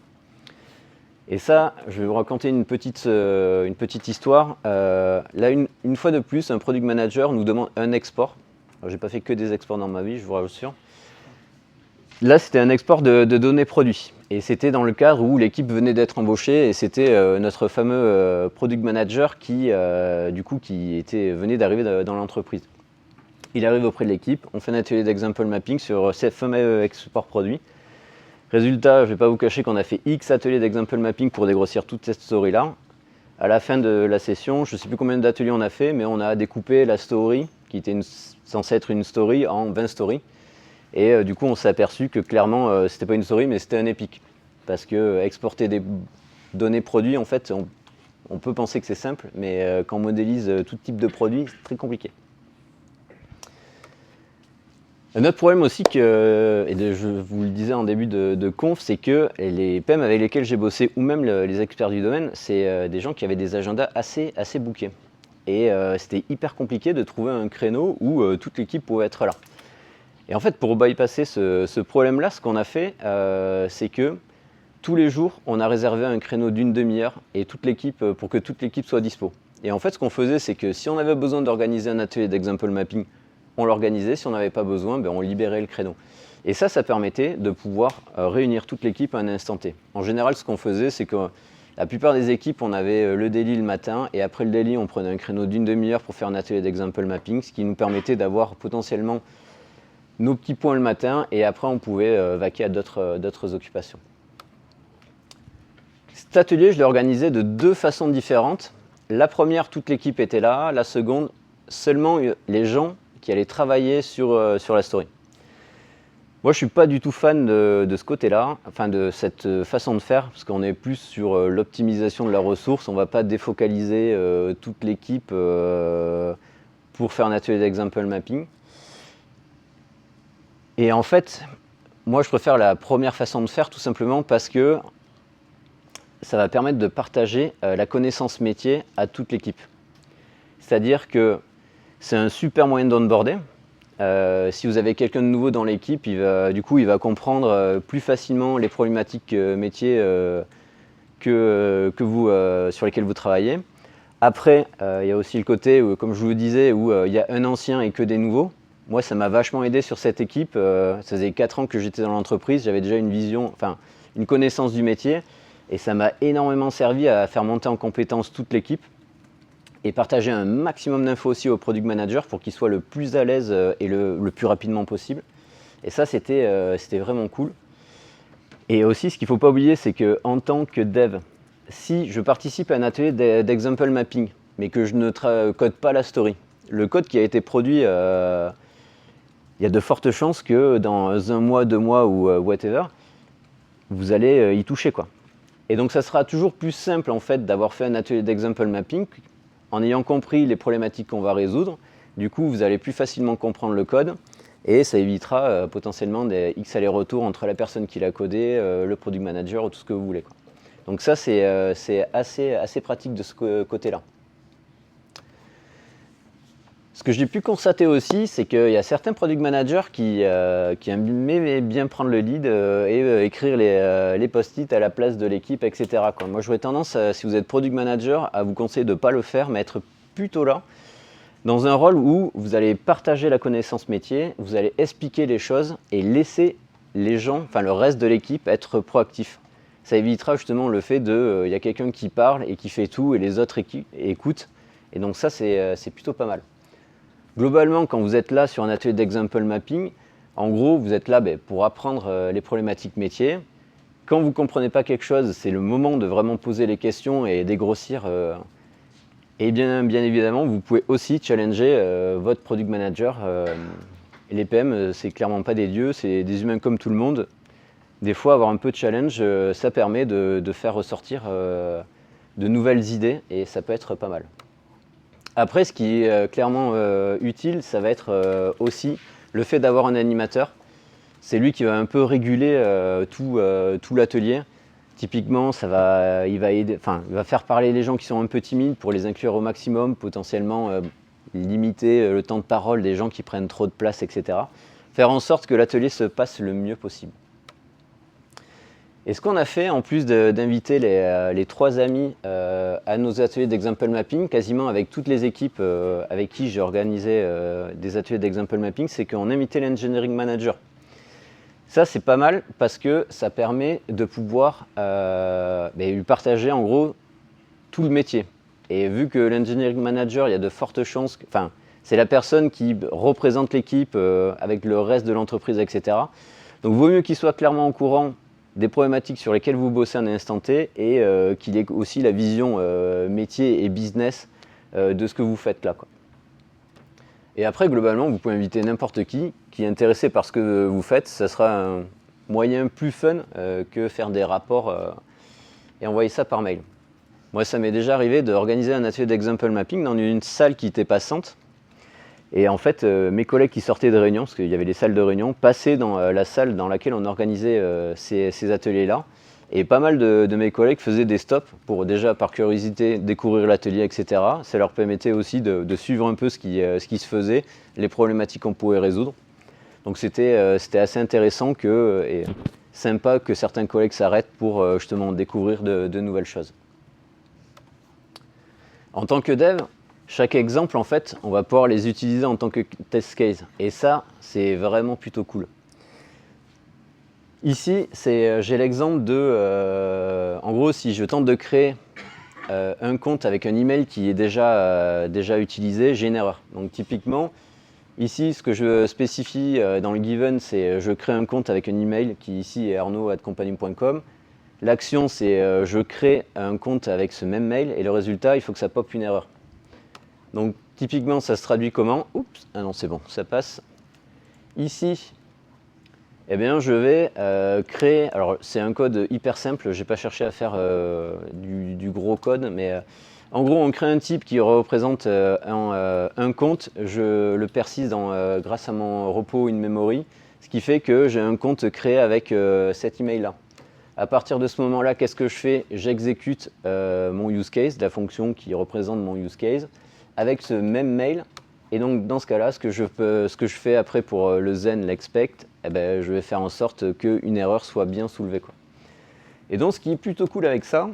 Et ça, je vais vous raconter une petite histoire. Là, une fois de plus, un product manager nous demande un export. Je n'ai pas fait que des exports dans ma vie, je vous rassure. Là, c'était un export de données produits. Et c'était dans le cadre où l'équipe venait d'être embauchée et c'était notre fameux product manager qui venait d'arriver dans l'entreprise. Il arrive auprès de l'équipe, on fait un atelier d'example mapping sur ces fameux export produits. Résultat, je ne vais pas vous cacher qu'on a fait X ateliers d'example mapping pour dégrossir toute cette story-là. À la fin de la session, je ne sais plus combien d'ateliers on a fait, mais on a découpé la story, qui était censée être une story, en 20 stories. Et du coup, on s'est aperçu que clairement, c'était pas une story, mais c'était un épique. Parce que exporter des données produits, en fait, on peut penser que c'est simple, mais quand on modélise tout type de produit, c'est très compliqué. Un autre problème aussi, je vous le disais en début de conf, c'est que les PM avec lesquels j'ai bossé, ou même les experts du domaine, c'est des gens qui avaient des agendas assez bookés. et c'était hyper compliqué de trouver un créneau où toute l'équipe pouvait être là. Et en fait, pour bypasser ce problème-là, ce qu'on a fait, c'est que tous les jours, on a réservé un créneau d'une demi-heure et pour que toute l'équipe soit dispo. Et en fait, ce qu'on faisait, c'est que si on avait besoin d'organiser un atelier d'example mapping, on l'organisait. Si on n'avait pas besoin, on libérait le créneau. Et ça permettait de pouvoir réunir toute l'équipe à un instant T. En général, ce qu'on faisait, c'est que la plupart des équipes, on avait le daily le matin, et après le daily, on prenait un créneau d'une demi-heure pour faire un atelier d'example mapping, ce qui nous permettait d'avoir potentiellement nos petits points le matin, et après, on pouvait vaquer à d'autres occupations. Cet atelier, je l'ai organisé de deux façons différentes. La première, toute l'équipe était là. La seconde, seulement les gens qui allaient travailler sur la story. Moi, je ne suis pas du tout fan de ce côté-là, enfin de cette façon de faire, parce qu'on est plus sur l'optimisation de la ressource. On ne va pas défocaliser toute l'équipe pour faire un atelier d'example mapping. Et en fait, moi, je préfère la première façon de faire, tout simplement parce que ça va permettre de partager la connaissance métier à toute l'équipe. C'est-à-dire que c'est un super moyen d'onboarder. Si vous avez quelqu'un de nouveau dans l'équipe, il va comprendre plus facilement les problématiques métiers sur lesquelles vous travaillez. Après, il y a aussi le côté, comme je vous le disais, où il y a un ancien et que des nouveaux. Moi, ça m'a vachement aidé sur cette équipe. Ça faisait 4 ans que j'étais dans l'entreprise, j'avais déjà une connaissance du métier, et ça m'a énormément servi à faire monter en compétence toute l'équipe et partager un maximum d'infos aussi au product manager pour qu'il soit le plus à l'aise et le plus rapidement possible. Et ça, c'était vraiment cool. Et aussi, ce qu'il ne faut pas oublier, c'est qu'en tant que dev, si je participe à un atelier d'example mapping, mais que je ne code pas la story, le code qui a été produit, il y a de fortes chances que dans 1 mois, 2 mois ou whatever, vous allez y toucher, quoi. Et donc ça sera toujours plus simple en fait d'avoir fait un atelier d'example mapping en ayant compris les problématiques qu'on va résoudre. Du coup, vous allez plus facilement comprendre le code et ça évitera potentiellement des X allers-retours entre la personne qui l'a codé, le product manager ou tout ce que vous voulez, quoi. Donc ça, c'est assez pratique de ce côté-là. Ce que j'ai pu constater aussi, c'est qu'il y a certains product managers qui aimaient bien prendre le lead et écrire les post-it à la place de l'équipe, etc., quoi. Moi, j'aurais tendance, si vous êtes product manager, à vous conseiller de ne pas le faire, mais être plutôt là, dans un rôle où vous allez partager la connaissance métier, vous allez expliquer les choses et laisser les gens, enfin le reste de l'équipe, être proactifs. Ça évitera justement le fait il y a quelqu'un qui parle et qui fait tout et les autres écoutent. Et donc ça, c'est plutôt pas mal. Globalement, quand vous êtes là sur un atelier d'example mapping, en gros, vous êtes là pour apprendre les problématiques métiers. Quand vous ne comprenez pas quelque chose, c'est le moment de vraiment poser les questions et dégrossir. Et bien évidemment, vous pouvez aussi challenger votre product manager. Les PM, c'est clairement pas des dieux, c'est des humains comme tout le monde. Des fois, avoir un peu de challenge, ça permet de faire ressortir de nouvelles idées et ça peut être pas mal. Après, ce qui est clairement utile, ça va être aussi le fait d'avoir un animateur. C'est lui qui va un peu réguler tout l'atelier. Typiquement, il va faire parler les gens qui sont un peu timides pour les inclure au maximum, potentiellement limiter le temps de parole des gens qui prennent trop de place, etc. Faire en sorte que l'atelier se passe le mieux possible. Et ce qu'on a fait, en plus d'inviter les 3 amis à nos ateliers d'example mapping, quasiment avec toutes les équipes avec qui j'ai organisé des ateliers d'example mapping, c'est qu'on invitait l'engineering manager. Ça, c'est pas mal parce que ça permet de pouvoir lui partager en gros tout le métier. Et vu que l'engineering manager, il y a de fortes chances, c'est la personne qui représente l'équipe avec le reste de l'entreprise, etc. Donc, il vaut mieux qu'il soit clairement au courant des problématiques sur lesquelles vous bossez à un instant T et qu'il ait aussi la vision métier et business de ce que vous faites là, quoi. Et après, globalement, vous pouvez inviter n'importe qui est intéressé par ce que vous faites. Ça sera un moyen plus fun que faire des rapports et envoyer ça par mail. Moi, ça m'est déjà arrivé d'organiser un atelier d'example mapping dans une salle qui était passante. Et en fait, mes collègues qui sortaient de réunion, parce qu'il y avait des salles de réunion, passaient dans la salle dans laquelle on organisait ces ateliers-là. Et pas mal de mes collègues faisaient des stops pour déjà par curiosité découvrir l'atelier, etc. Ça leur permettait aussi de suivre un peu ce qui se faisait, les problématiques qu'on pouvait résoudre. Donc c'était assez intéressant et sympa que certains collègues s'arrêtent pour justement découvrir de nouvelles choses. En tant que dev, chaque exemple, en fait, on va pouvoir les utiliser en tant que test case. Et ça, c'est vraiment plutôt cool. Ici, j'ai l'exemple en gros, si je tente de créer un compte avec un email qui est déjà utilisé, j'ai une erreur. Donc typiquement, ici, ce que je spécifie dans le given, c'est je crée un compte avec un email qui ici est arnaud@company.com. L'action, c'est je crée un compte avec ce même mail et le résultat, il faut que ça pop une erreur. Donc typiquement, ça se traduit comment? Oups, ah non, c'est bon, ça passe. Ici, eh bien, je vais créer, alors c'est un code hyper simple, je n'ai pas cherché à faire du gros code, mais en gros, on crée un type qui représente un compte, je le persiste grâce à mon repo in-memory, ce qui fait que j'ai un compte créé avec cet email-là. À partir de ce moment-là, qu'est-ce que je fais? J'exécute mon use case, la fonction qui représente mon use case, avec ce même mail. Et donc dans ce cas-là, ce que je fais après pour le then, l'expect, eh ben, je vais faire en sorte qu'une erreur soit bien soulevée, quoi. Et donc ce qui est plutôt cool avec ça,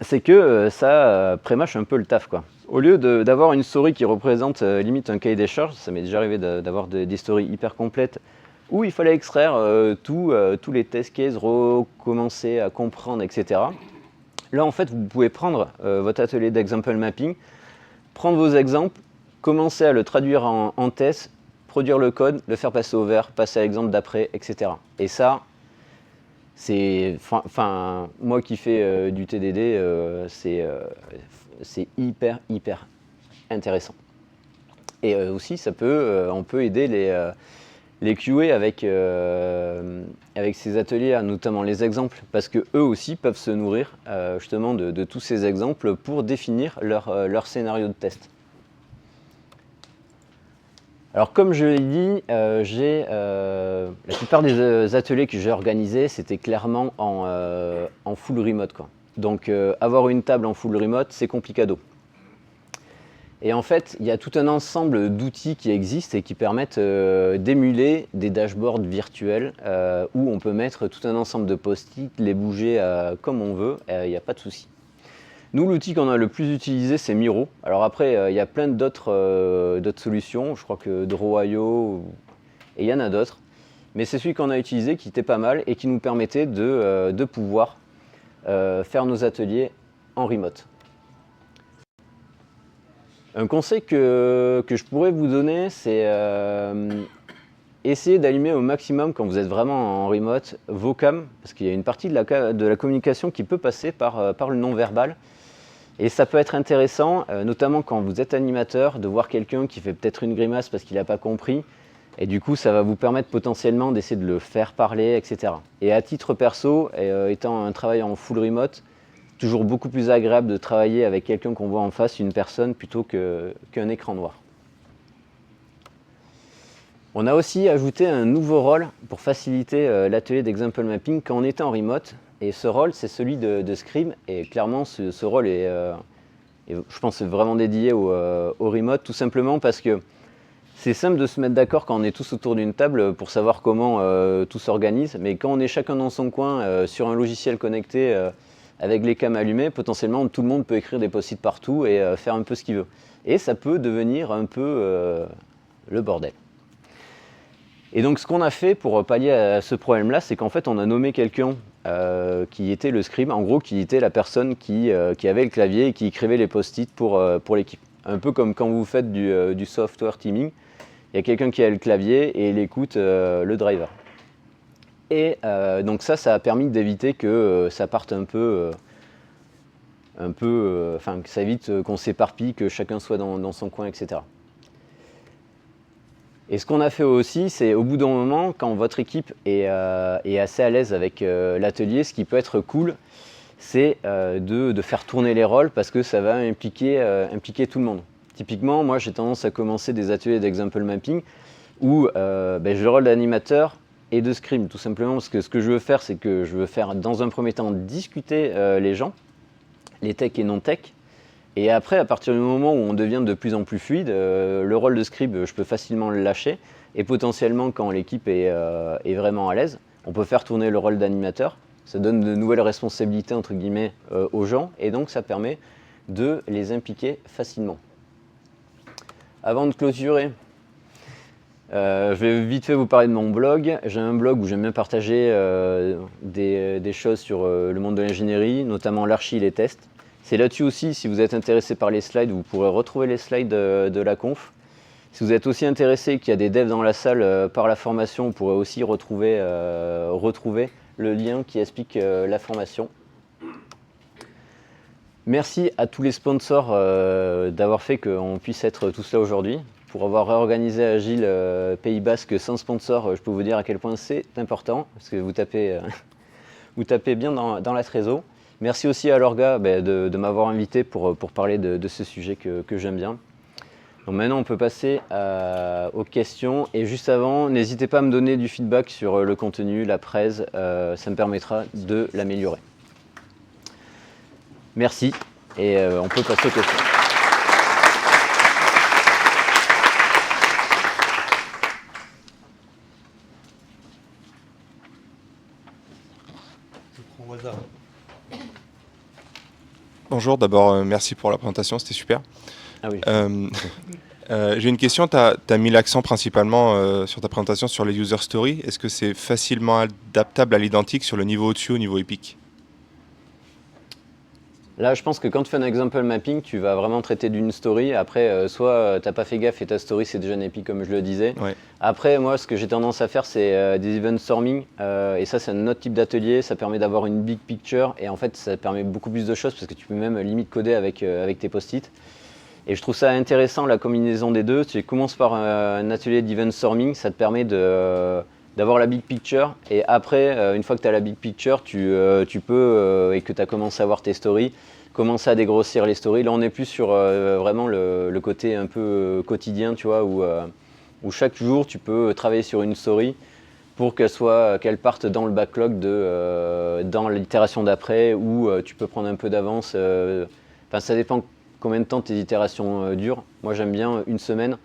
c'est que ça prémâche un peu le taf, quoi. Au lieu d'avoir une story qui représente limite un cahier des charges, ça m'est déjà arrivé d'avoir des stories hyper complètes où il fallait extraire tous les test cases, recommencer à comprendre, etc. Là, en fait, vous pouvez prendre votre atelier d'example mapping, prendre vos exemples, commencer à le traduire en test, produire le code, le faire passer au vert, passer à l'exemple d'après, etc. Et ça, moi qui fais du TDD, c'est hyper intéressant. Et aussi, on peut aider les QA avec ces ateliers, notamment les exemples, parce que eux aussi peuvent se nourrir justement de tous ces exemples pour définir leur scénario de test. Alors comme je l'ai dit, la plupart des ateliers que j'ai organisés, c'était clairement en full remote, quoi. Donc avoir une table en full remote, c'est complicado. Et en fait, il y a tout un ensemble d'outils qui existent et qui permettent d'émuler des dashboards virtuels où on peut mettre tout un ensemble de post-it, les bouger comme on veut, il n'y a pas de souci. Nous, l'outil qu'on a le plus utilisé, c'est Miro. Alors après, il y a plein d'autres solutions, je crois que Draw.io, et il y en a d'autres. Mais c'est celui qu'on a utilisé qui était pas mal et qui nous permettait de pouvoir faire nos ateliers en remote. Un conseil que je pourrais vous donner, c'est essayer d'allumer au maximum, quand vous êtes vraiment en remote, vos cams, parce qu'il y a une partie de la communication qui peut passer par le non-verbal. Et ça peut être intéressant, notamment quand vous êtes animateur, de voir quelqu'un qui fait peut-être une grimace parce qu'il n'a pas compris. Et du coup, ça va vous permettre potentiellement d'essayer de le faire parler, etc. Et à titre perso, étant un travail en full remote, toujours beaucoup plus agréable de travailler avec quelqu'un qu'on voit en face, une personne, plutôt qu'un écran noir. On a aussi ajouté un nouveau rôle pour faciliter l'atelier d'example mapping quand on était en remote. Et ce rôle, c'est celui de Scrim. Et clairement, ce rôle est, je pense, vraiment dédié au remote, tout simplement parce que c'est simple de se mettre d'accord quand on est tous autour d'une table pour savoir comment tout s'organise. Mais quand on est chacun dans son coin, sur un logiciel connecté, avec les cams allumées, potentiellement, tout le monde peut écrire des post-it partout et faire un peu ce qu'il veut. Et ça peut devenir un peu le bordel. Et donc, ce qu'on a fait pour pallier à ce problème-là, c'est qu'en fait, on a nommé quelqu'un qui était le scribe, en gros, qui était la personne qui avait le clavier et qui écrivait les post-it pour l'équipe. Un peu comme quand vous faites du software teaming, il y a quelqu'un qui a le clavier et il écoute le driver. Et donc ça a permis d'éviter que ça parte que ça évite qu'on s'éparpille, que chacun soit dans son coin, etc. Et ce qu'on a fait aussi, c'est au bout d'un moment, quand votre équipe est assez à l'aise avec l'atelier, ce qui peut être cool, c'est de faire tourner les rôles parce que ça va impliquer tout le monde. Typiquement, moi j'ai tendance à commencer des ateliers d'example mapping où j'ai le rôle d'animateur, et de scribe, tout simplement parce que ce que je veux faire, c'est que je veux faire dans un premier temps discuter les gens, les tech et non-tech, et après, à partir du moment où on devient de plus en plus fluide, le rôle de scribe, je peux facilement le lâcher, et potentiellement, quand l'équipe est vraiment à l'aise, on peut faire tourner le rôle d'animateur. Ça donne de nouvelles responsabilités, entre guillemets, aux gens, et donc ça permet de les impliquer facilement. Avant de clôturer, je vais vite fait vous parler de mon blog. J'ai un blog où j'aime bien partager des choses sur le monde de l'ingénierie, notamment l'archi et les tests. C'est là-dessus aussi, si vous êtes intéressé par les slides, vous pourrez retrouver les slides de la conf. Si vous êtes aussi intéressé qu'il y a des devs dans la salle par la formation, vous pourrez aussi retrouver le lien qui explique la formation. Merci à tous les sponsors d'avoir fait qu'on puisse être tous là aujourd'hui. Pour avoir réorganisé Agile Pays Basque sans sponsor, je peux vous dire à quel point c'est important, parce que vous tapez bien dans la trésor. Merci aussi à l'orga de m'avoir invité pour parler de ce sujet que j'aime bien. Donc maintenant, on peut passer aux questions. Et juste avant, n'hésitez pas à me donner du feedback sur le contenu, la presse, ça me permettra de l'améliorer. Merci, et on peut passer aux questions. Bonjour, d'abord merci pour la présentation, c'était super. Ah oui. J'ai une question, tu as mis l'accent principalement sur ta présentation sur les user stories. Est-ce que c'est facilement adaptable à l'identique sur le niveau au-dessus, au niveau Epic? Là, je pense que quand tu fais un example mapping, tu vas vraiment traiter d'une story. Après, soit tu n'as pas fait gaffe et ta story, c'est déjà un épique, comme je le disais. Ouais. Après, moi, ce que j'ai tendance à faire, c'est des event storming. Et ça, c'est un autre type d'atelier. Ça permet d'avoir une big picture. Et en fait, ça permet beaucoup plus de choses parce que tu peux même limite coder avec tes post-it. Et je trouve ça intéressant, la combinaison des deux. Tu commences par un atelier d'event storming. Ça te permet d'avoir la big picture. Et après, une fois que tu as la big picture, tu peux, et que tu as commencé à voir tes stories, commencer à dégrossir les stories. Là, on est plus sur vraiment le côté un peu quotidien, tu vois, où chaque jour, tu peux travailler sur une story pour qu'elle parte dans le backlog dans l'itération d'après, ou tu peux prendre un peu d'avance. Enfin, ça dépend combien de temps tes itérations durent. Moi, j'aime bien une semaine.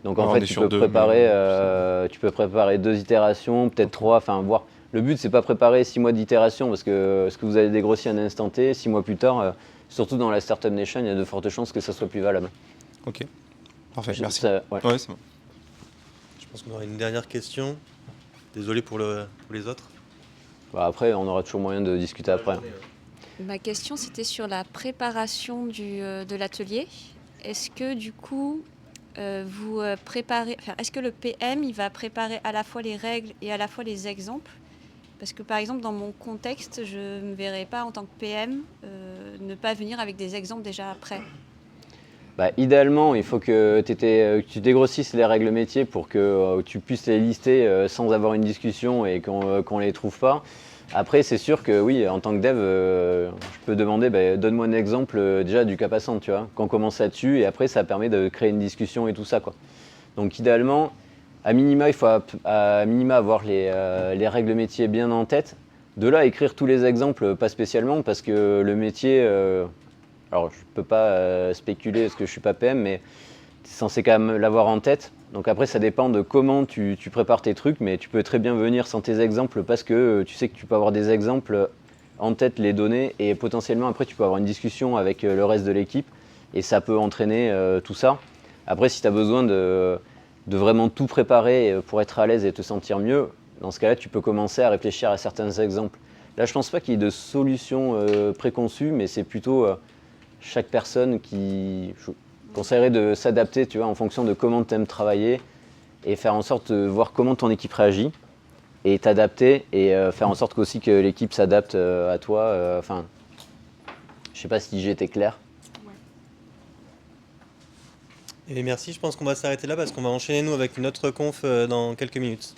Donc en fait, tu peux préparer 2 itérations, peut-être 3, enfin voir. Le but, c'est pas préparer 6 mois d'itération parce que ce que vous allez dégrossir à un instant T, 6 mois plus tard, surtout dans la Startup Nation, il y a de fortes chances que ça soit plus valable. Ok, parfait, merci. Ouais, c'est bon. Je pense qu'on aura une dernière question. Désolé pour les autres. Après, on aura toujours moyen de discuter après. Ma question, c'était sur la préparation de l'atelier. Est-ce que du coup, vous préparez, est-ce que le PM il va préparer à la fois les règles et à la fois les exemples? Parce que par exemple, dans mon contexte, je ne me verrais pas en tant que PM ne pas venir avec des exemples déjà prêts. Idéalement, il faut que tu dégrossisses les règles métiers pour que tu puisses les lister sans avoir une discussion et qu'on les trouve pas. Après, c'est sûr que oui, en tant que dev, je peux demander, donne-moi un exemple déjà du cas passant, tu vois, qu'on commence là-dessus, et après, ça permet de créer une discussion et tout ça, quoi. Donc, idéalement, à minima, il faut à minima avoir les règles métiers bien en tête. De là, écrire tous les exemples, pas spécialement, parce que le métier, alors je peux pas spéculer parce que je suis pas PM, mais tu es censé quand même l'avoir en tête. Donc après, ça dépend de comment tu prépares tes trucs, mais tu peux très bien venir sans tes exemples parce que tu sais que tu peux avoir des exemples en tête, les donner, et potentiellement après tu peux avoir une discussion avec le reste de l'équipe et ça peut entraîner tout ça. Après, si tu as besoin de vraiment tout préparer pour être à l'aise et te sentir mieux, dans ce cas-là, tu peux commencer à réfléchir à certains exemples. Là, je pense pas qu'il y ait de solution préconçue, mais c'est plutôt chaque personne qui... Je conseillerais de s'adapter, tu vois, en fonction de comment tu aimes travailler et faire en sorte de voir comment ton équipe réagit et t'adapter et faire en sorte qu'aussi que l'équipe s'adapte à toi. Enfin, je sais pas si j'ai été clair. Et merci, je pense qu'on va s'arrêter là parce qu'on va enchaîner nous avec une autre conf dans quelques minutes.